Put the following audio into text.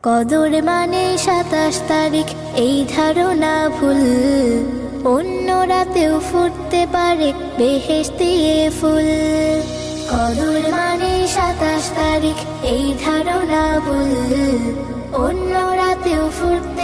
কদর মানে ২৭ তারিখ, এই ধারণা ভুল। অন্য রাতেও ফুটতে পারে বেহেশতে ফুল। কদর মানে ২৭ তারিখ, এই ধারণা ভুল। অন্য রাতেও ফুটতে